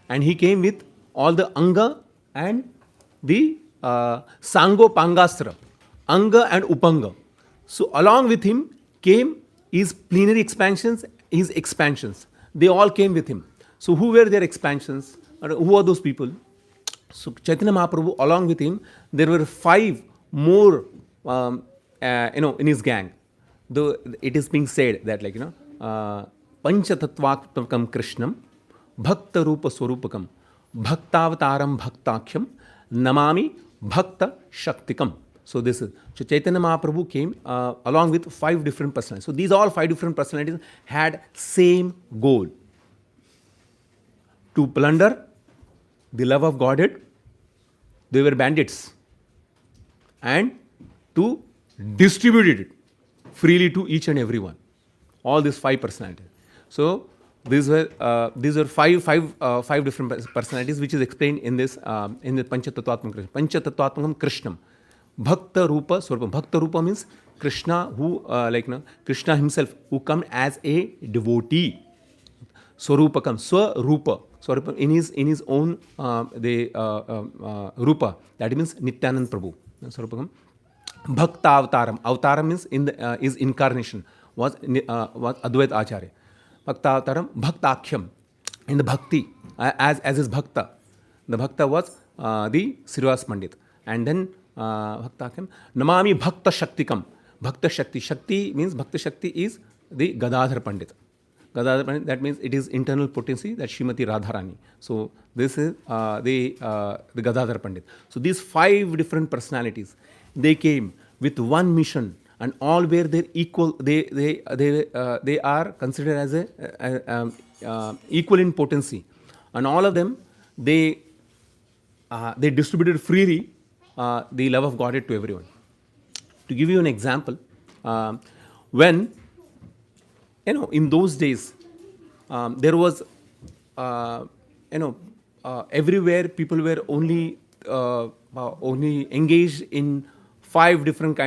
and he came with all the Anga and the Sango Pangastra, Anga and Upanga. So along with him came his plenary expansions, his expansions. They all came with him. So who were their expansions? Or who are those people? So Chaitanya Mahaprabhu, along with him, there were 5 more, in his gang. Though it is being said that, Panchatattvatmakam Krishnam, Bhakta Rupa Swarupakam, Bhaktavataram Bhaktakhyam, Namami Bhakta Shaktikam. So this is, so Chaitanya Mahaprabhu came along with 5 different personalities. So these all 5 different personalities had same goal: to plunder the love of Godhead. They were bandits, and to distribute it freely to each and everyone. All these 5 personalities. So these were five different personalities, which is explained in this in the Panchatattvatmakam Krishnam. Panchatattvatmakam Krishnam, Bhakta Rupa Swarupam. Bhakta Rupa means Krishna, who Krishna himself, who come as a devotee. Swarupakam, Swarupa. Swarupa in his own Rupa. That means Nityanand Prabhu. Swarupakam. Bhakta Avtaram. Avtaram means his incarnation was Advait Acharya. Bhakta Avtaram, Bhaktakhyam. In the Bhakti, as his Bhakta. The Bhakta was the Srivas Pandit. And then Bhaktakhyam. Namami Bhakta Shaktikam. Bhakta Shakti. Shakti means, Bhakta Shakti is the Gadadhar Pandit. Gadadhar Pandit, that means it is internal potency, that Srimati Radharani. So this is the Gadadhar Pandit. So these 5 different personalities, they came with one mission, and all were their equal. They are considered as a equal in potency, and all of them they distributed freely the love of Godhead to everyone. To give you an example, when in those days there was everywhere people were only engaged in 5 different 4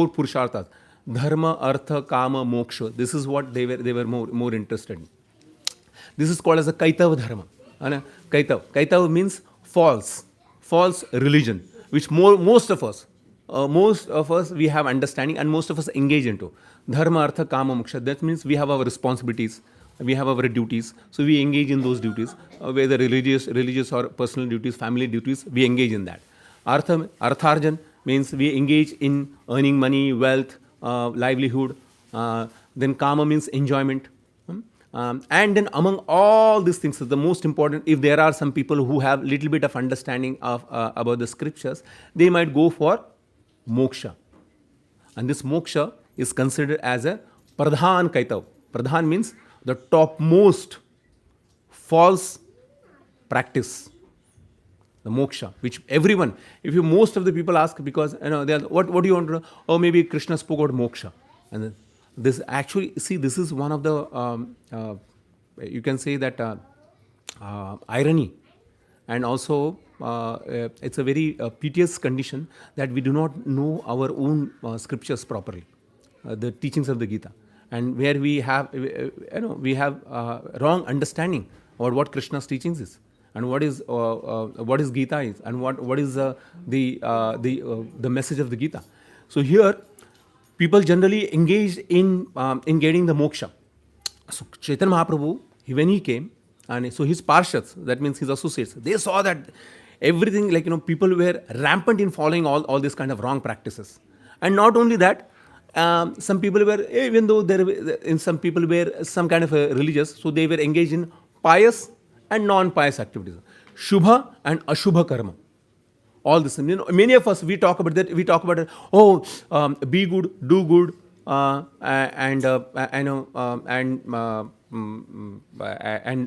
purusharthas: dharma, artha, kama, moksha. This is what they were more interested in. This is called as a kaitava dharma. Kaitava means false religion, which most of us we have understanding, and most of us engage into. Dharma, artha, kama, moksha. That means we have our responsibilities, we have our duties, so we engage in those duties, whether religious or personal duties, family duties, we engage in that. Artharjan means we engage in earning money, wealth, livelihood. Then kama means enjoyment. And then among all these things, the most important, if there are some people who have little bit of understanding of about the scriptures, they might go for moksha. And this moksha is considered as a pradhan kaitav. Pradhan means the topmost false practice, the moksha, which everyone, if you most of the people ask, because they are, what do you want to know? Oh, maybe Krishna spoke about moksha. And then this actually, see, this is one of the you can say that irony, and also it's a very piteous condition that we do not know our own scriptures properly, the teachings of the Gita, and where we have wrong understanding about what Krishna's teachings is, and what is Gita is, and what is the message of the Gita. So here, people generally engaged in getting the moksha. So Chaitanya Mahaprabhu, when he came, and so his parshads, that means his associates, they saw that everything, people were rampant in following all these kind of wrong practices. And not only that, some people were, even though some people were some kind of religious, so they were engaged in pious and non-pious activities, shubha and ashubha karma. All this, many of us, we talk about that. We talk about it. Oh, be good, do good, and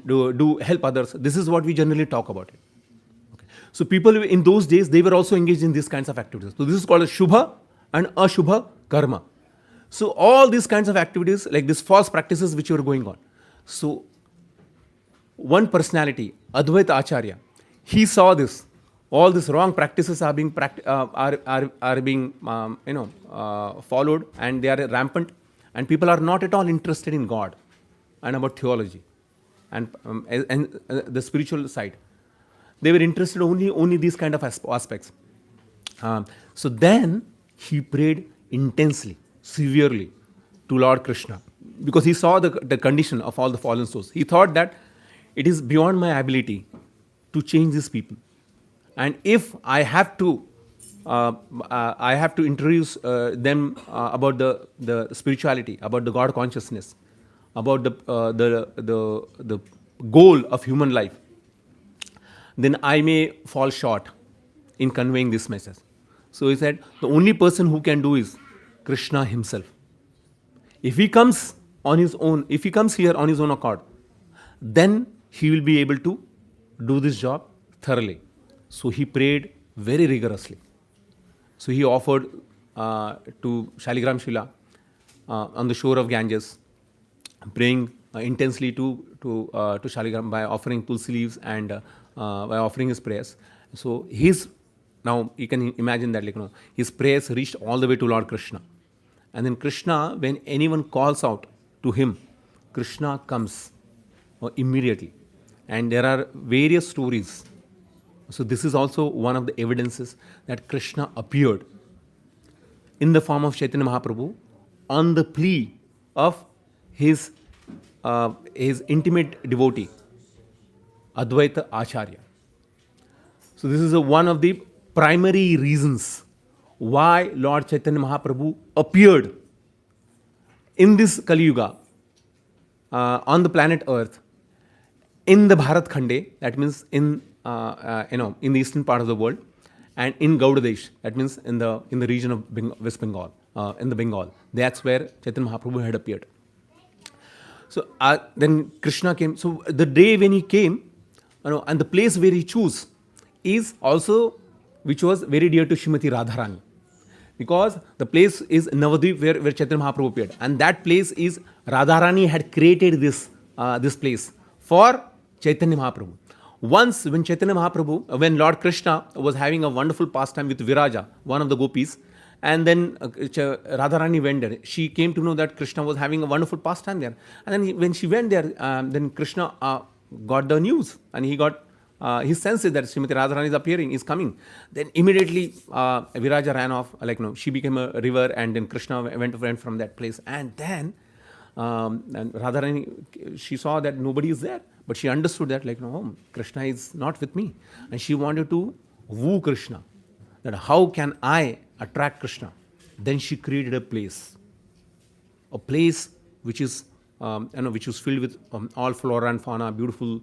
do help others. This is what we generally talk about it. Okay. So people in those days, they were also engaged in these kinds of activities. So this is called a shubha and ashubha karma. So all these kinds of activities, like these false practices which were going on. So one personality, Advaita Acharya, he saw this. All these wrong practices are being followed, and they are rampant, and people are not at all interested in God and about theology. and the spiritual side. They were interested only these kind of aspects. So then he prayed intensely, severely to Lord Krishna, because he saw the condition of all the fallen souls. He thought that it is beyond my ability to change these people, and if I have to introduce them about the spirituality, about the God consciousness, about the goal of human life, then I may fall short in conveying this message. So he said, the only person who can do is Krishna himself. If he comes on his own, if he comes here on his own accord, then he will be able to do this job thoroughly. So he prayed very rigorously. So he offered to Shaligram Shila on the shore of Ganges, praying intensely to Shaligram by offering tulsi leaves and by offering his prayers. So now you can imagine that his prayers reached all the way to Lord Krishna. And then Krishna, when anyone calls out to him, Krishna comes immediately. And there are various stories. So this is also one of the evidences that Krishna appeared in the form of Chaitanya Mahaprabhu on the plea of his intimate devotee, Advaita Acharya. So this is one of the primary reasons why Lord Chaitanya Mahaprabhu appeared in this Kali Yuga on the planet Earth, in the Bharat Khande, that means in the eastern part of the world, and in Gaudadesh, that means in the region of West Bengal, in the Bengal. That's where Chaitanya Mahaprabhu had appeared. So then Krishna came. So the day when he came, and the place where he chose is also, which was very dear to Srimati Radharani, because the place is Navadvip where Chaitanya Mahaprabhu appeared, and that place is Radharani had created this place for Chaitanya Mahaprabhu. Once when when Lord Krishna was having a wonderful pastime with Viraja, one of the gopis, and then Radharani went there. She came to know that Krishna was having a wonderful pastime there. And then when she went there, then Krishna got the news, and he got his senses that Srimati Radharani is appearing, is coming. Then immediately Viraja ran off, she became a river, and then Krishna went from that place. And then and Radharani, she saw that nobody is there, but she understood that Krishna is not with me, and she wanted to woo Krishna. That how can I attract Krishna? Then she created a place which is which was filled with all flora and fauna, beautiful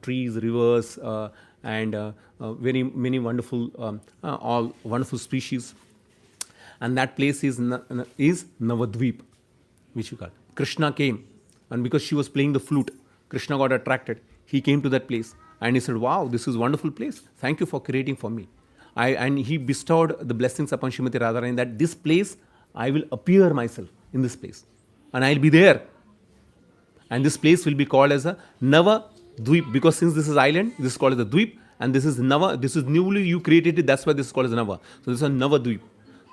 trees, rivers, and very many wonderful all wonderful species. And that place is Navadvip, which you call. Krishna came, and because she was playing the flute, Krishna got attracted. He came to that place, and he said, "Wow, this is a wonderful place. Thank you for creating for me." And he bestowed the blessings upon Srimati Radharani that this place, I will appear myself in this place, and I'll be there. And this place will be called as a Nava Dvip, because since this is island, this is called as a Dvip, and this is Nava, this is newly you created it, that's why this is called as Nava. So this is a Nava Dvip.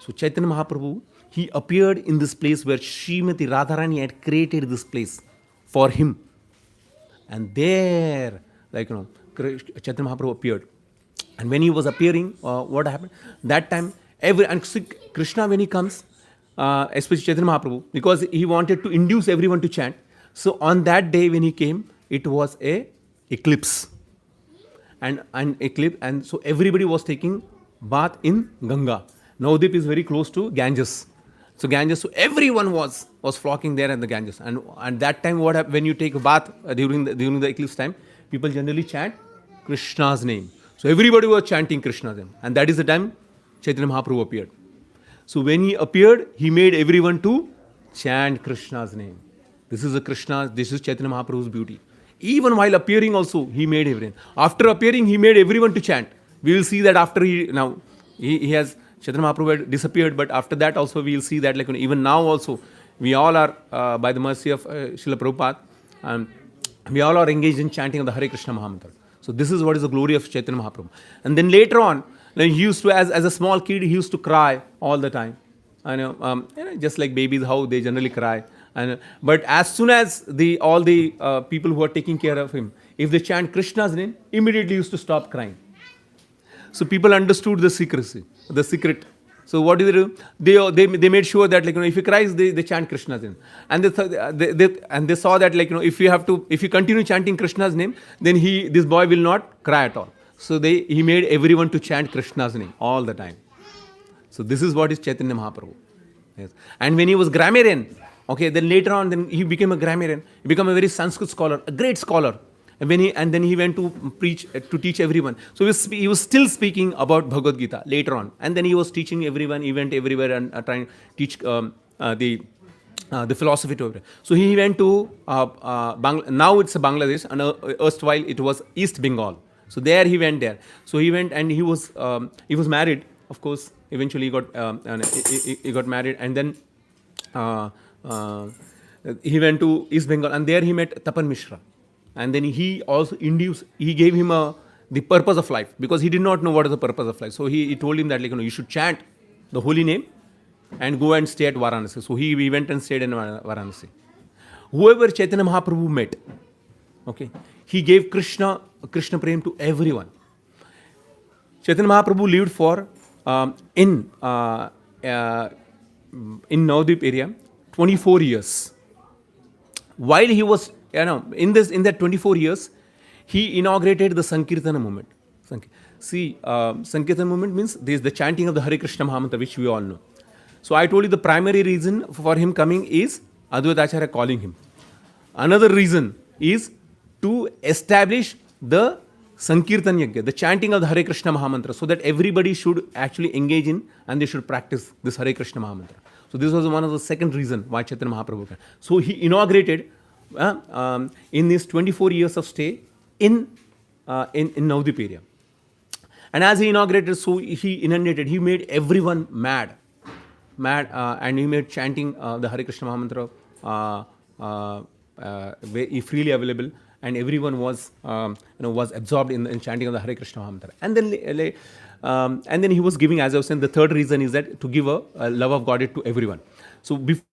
So Chaitanya Mahaprabhu, he appeared in this place where Srimati Radharani had created this place for him. And there, Chaitanya Mahaprabhu appeared. And when he was appearing, what happened? That time, Krishna, when he comes, especially Chaitanya Mahaprabhu, because he wanted to induce everyone to chant. So on that day when he came, it was a eclipse. And so everybody was taking bath in Ganga. Navadvip is very close to Ganges. So everyone was flocking there in the Ganges. And that time, what happened, when you take a bath during the eclipse time, people generally chant Krishna's name. So everybody was chanting Krishna's name. And that is the time Chaitanya Mahaprabhu appeared. So when he appeared, he made everyone to chant Krishna's name. This is Chaitanya Mahaprabhu's beauty. Even while appearing also, he made everyone. After appearing, he made everyone to chant. We will see that after he has, Chaitanya Mahaprabhu had disappeared, but after that also we will see that even now also, we all are, by the mercy of Srila Prabhupada, we all are engaged in chanting of the Hare Krishna Mahamantra. So this is what is the glory of Chaitanya Mahaprabhu. And then later on, he used to, as a small kid, he used to cry all the time. Just like babies, how they generally cry. And but as soon as all the people who are taking care of him, if they chant Krishna's name, immediately used to stop crying. So people understood the secrecy, the secret. So what did they do? They made sure that, like, if he cries, they chant Krishna's name, and they saw that, like, if you continue chanting Krishna's name, then this boy will not cry at all. So he made everyone to chant Krishna's name all the time. So this is what is Chaitanya Mahaprabhu. Yes. And when he was grammarian, okay, then later on, then he became a grammarian. He became a very Sanskrit scholar, a great scholar. And then he went to preach, to teach everyone. So he was still speaking about Bhagavad Gita later on. And then he was teaching everyone. He went everywhere and trying to teach the philosophy to everyone. So he went to now it's Bangladesh, and erstwhile it was East Bengal. So there he went there. So he went, and he was married. Of course, eventually he got married, and then he went to East Bengal, and there he met Tapan Mishra. And then he also he gave him the purpose of life, because he did not know what is the purpose of life. So he told him that, like, you should chant the holy name and go and stay at Varanasi. So he went and stayed in Varanasi. Whoever Chaitanya Mahaprabhu met, okay, he gave Krishna Prem to everyone. Chaitanya Mahaprabhu lived for in Navadvip area 24 years. While he was in that 24 years, he inaugurated the Sankirtana movement. See, Sankirtana movement means there is the chanting of the Hare Krishna Mahamantra, which we all know. So I told you the primary reason for him coming is Advaita Acharya calling him. Another reason is to establish the Sankirtan Yajna, the chanting of the Hare Krishna Mahamantra, so that everybody should actually engage in and they should practice this Hare Krishna Mahamantra. So this was one of the second reason why Chaitanya Mahaprabhu came. So he inaugurated in these 24 years of stay in Navadvip area. And as he inaugurated, so he inundated, he made everyone mad, and he made chanting the Hare Krishna Mahamantra very freely available, and everyone was absorbed in chanting of the Hare Krishna Mahamantra. And then he was giving, as I was saying, the third reason is that to give a love of Godhead to everyone. So before